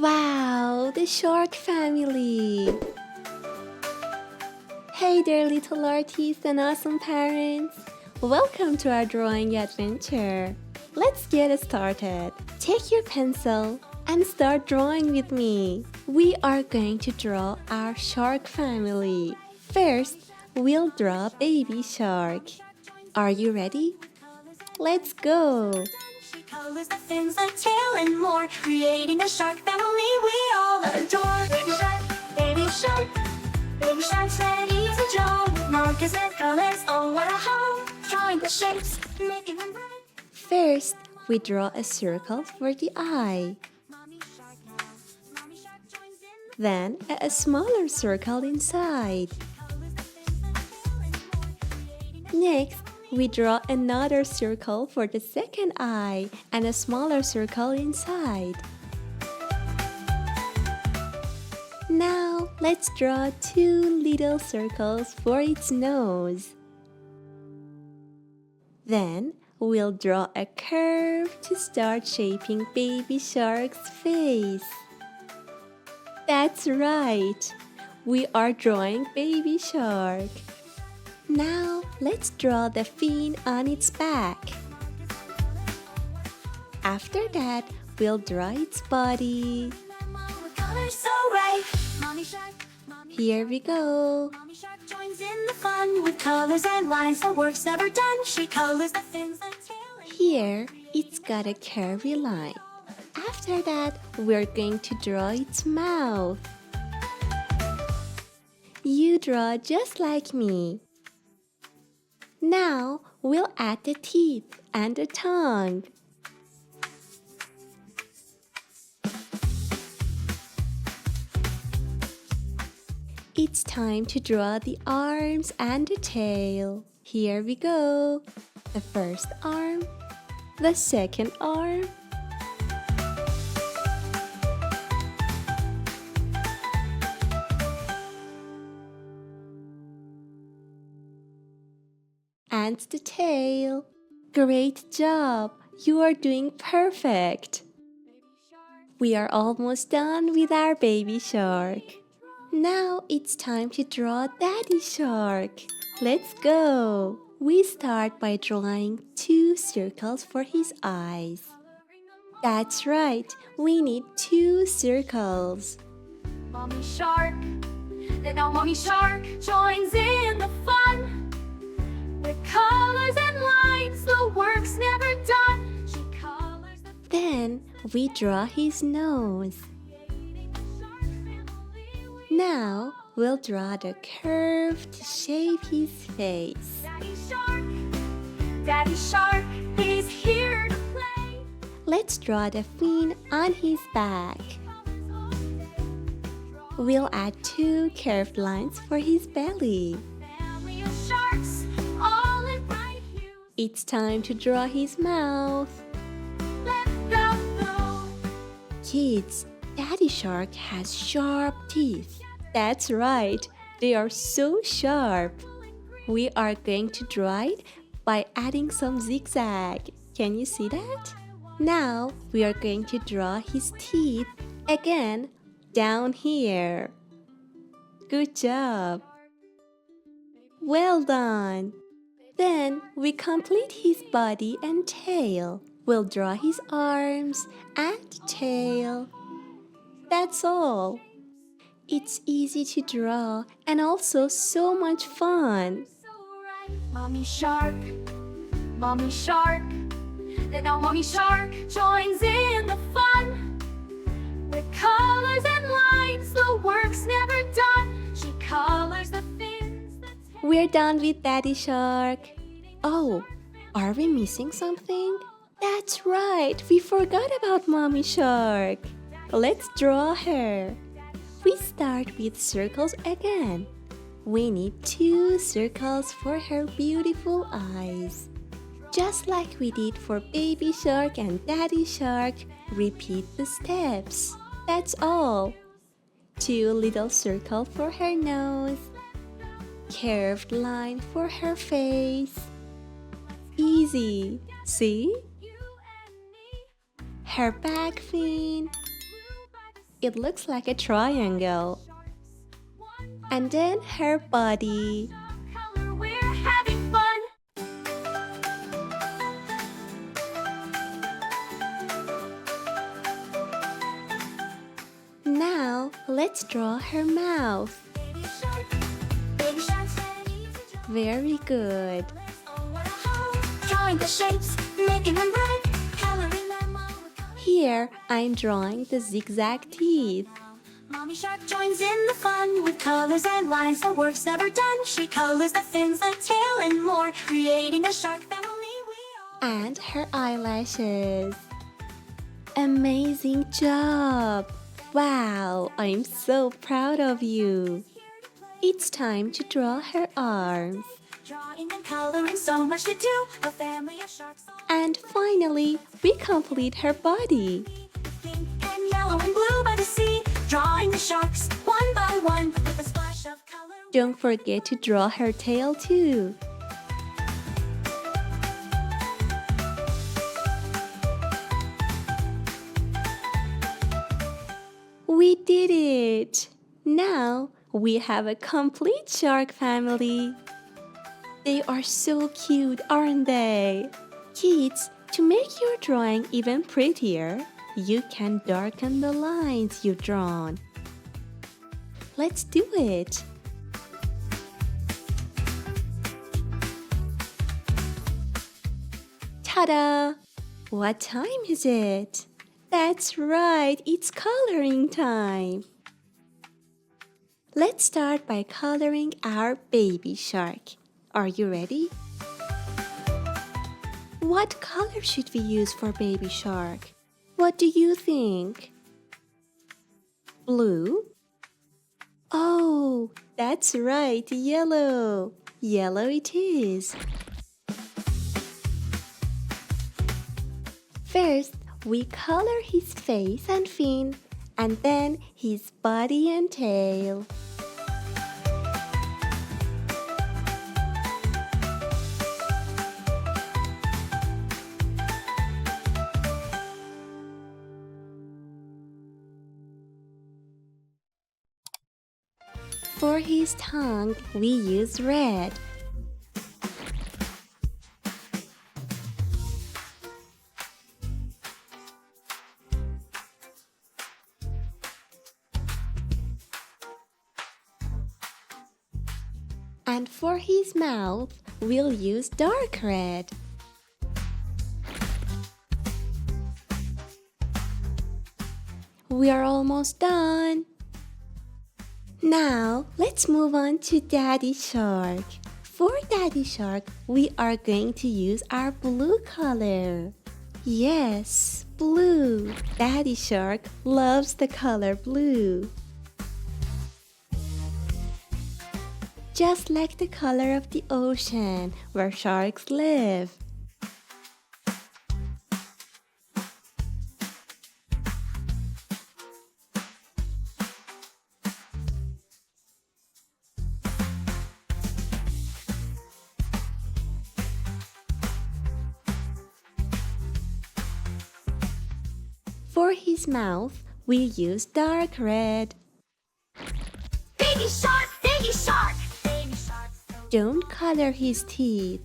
Wow, the shark family! Hey there, little artists and awesome parents! Welcome to our drawing adventure. Let's get started. Take your pencil and start drawing with me. We are going to draw our shark family. First, we'll draw baby shark. Are you ready? Let's go! Colors, the fins, the tail, and more, creating a shark family we all adore. Baby shark, baby shark, baby shark's ready to draw. With markers and colors, oh what a home! Drawing the shapes, making them bright. First, we draw a circle for the eye. Mommy shark joins in Then, a smaller circle inside. the colors, the fins, the tail, and more, creating a Next, we draw another circle for the second eye and a smaller circle inside. Now, let's draw two little circles for its nose. Then, we'll draw a curve to start shaping baby shark's face. That's right! We are drawing baby shark. Now, let's draw the fin on its back. After that, we'll draw its body. with colors so bright. Mommy shark Here we go. joins in the fun with colors and lines. The work's never done. She colors the fins, the tail, and Here, it's got a curvy line. After that, we're going to draw its mouth. You draw just like me. Now, we'll add the teeth and the tongue. It's time to draw the arms and the tail. Here we go. The first arm, the second arm, and the tail. Great job! You are doing perfect! We are almost done with our baby shark. Now it's time to draw daddy shark. Let's go! We start by drawing two circles for his eyes. That's right, we need two circles. Mommy shark, and now mommy shark joins in the fun. With colors and lines, the work's never done. She colors the Then we draw his nose. creating a shark family we Now we'll draw the curve to shape his face. Daddy shark, he's here to play. Let's draw the fin on his back. We'll add two curved lines for his belly. Family of sharks, all in bright hues. It's time to draw his mouth. Let's go. Kids, Daddy Shark has sharp teeth. That's right, they are so sharp. We are going to draw it by adding some zigzag. Can you see that? Now we are going to draw his teeth again down here. Good job. Well done. Then we complete his body and tail. We'll draw his arms and tail. That's all. It's easy to draw and also so much fun. So right, mommy shark, and now mommy shark joins in the fun. With colors and lines, the work's never done. She colors the fins, the tail. We're done with Daddy Shark. Oh, are we missing something? That's right, we forgot about Mommy Shark. Let's draw her. We start with circles again. We need two circles for her beautiful eyes. Just like we did for Baby Shark and Daddy Shark, repeat the steps. That's all. Two little circles for her nose. Curved line for her face. Easy. See? You and me, Her back fin. blue by the it looks like a triangle. And then her body. Color, we're having fun. Now, let's draw her mouth. Baby shark's ready to jump. Very good. Oh, what a hole. Drawing the shapes, making them bright. Coloring them all with color. Here, I'm drawing the zigzag teeth. Mommy Shark joins in the fun with colors and lines. Her work's never done. She colors the fins, the tail, and more, creating a shark family we all. And her eyelashes. Amazing job! Wow, I'm so proud of you. It's time to draw her arms. Drawing and coloring, so much to do. A family of sharks. All And finally, we complete her body. pink and yellow and blue by the sea. Drawing the sharks one by one with a splash of color. Don't forget to draw her tail too. We did it! Now we have a complete shark family. They are so cute, aren't they? Kids, to make your drawing even prettier, you can darken the lines you've drawn. Let's do it! Ta-da! What time is it? That's right, it's coloring time. Let's start by coloring our baby shark. Are you ready? What color should we use for baby shark? What do you think? Blue? Oh, that's right, yellow. Yellow it is. First, we color his face and fin, and then his body and tail. For his tongue, we use red. And for his mouth, we'll use dark red. We are almost done. Now, let's move on to Daddy Shark. For Daddy Shark, we are going to use our blue color. Yes, blue. Daddy Shark loves the color blue. Just like the color of the ocean where sharks live. For his mouth, we use dark red. Baby shark, baby shark. Baby shark, so Don't color his teeth.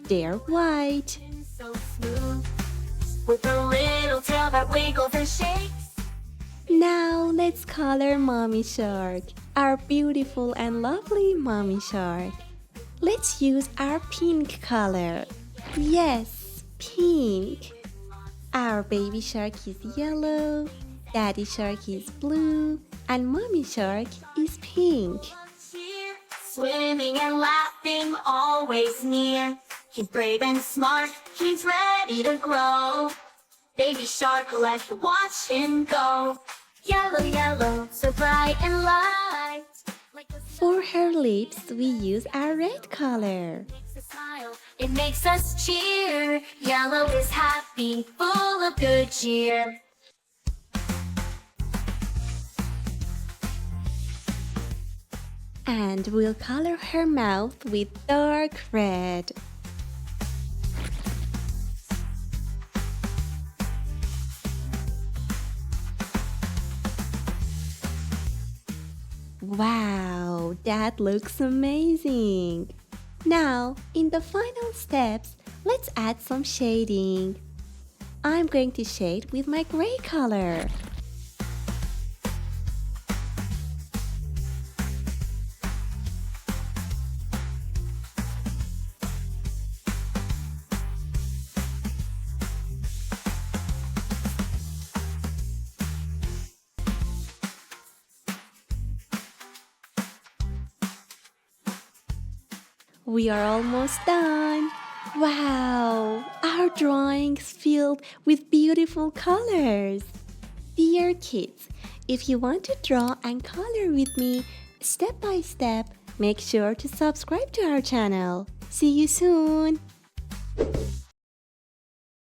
They're white. so smooth. With a little tail that wiggles and shakes. Now let's color Mommy Shark, our beautiful and lovely Mommy Shark. Let's use our pink color. Yes, pink. Our baby shark is yellow, Daddy Shark is blue, and Mommy Shark is pink. Cheer, swimming and laughing, always near. He's brave and smart, he's ready to grow. Baby shark, let's watch him go. Yellow, yellow, so bright and light. Like the sun For her lips, we use our red color. makes us smile, it makes us cheer. Yellow is happy, full of good cheer. And we'll color her mouth with dark red. Wow, that looks amazing! Now, in the final steps, let's add some shading. I'm going to shade with my gray color. We are almost done. Wow, our drawing's filled with beautiful colors. Dear kids, if you want to draw and color with me step by step, make sure to subscribe to our channel. See you soon.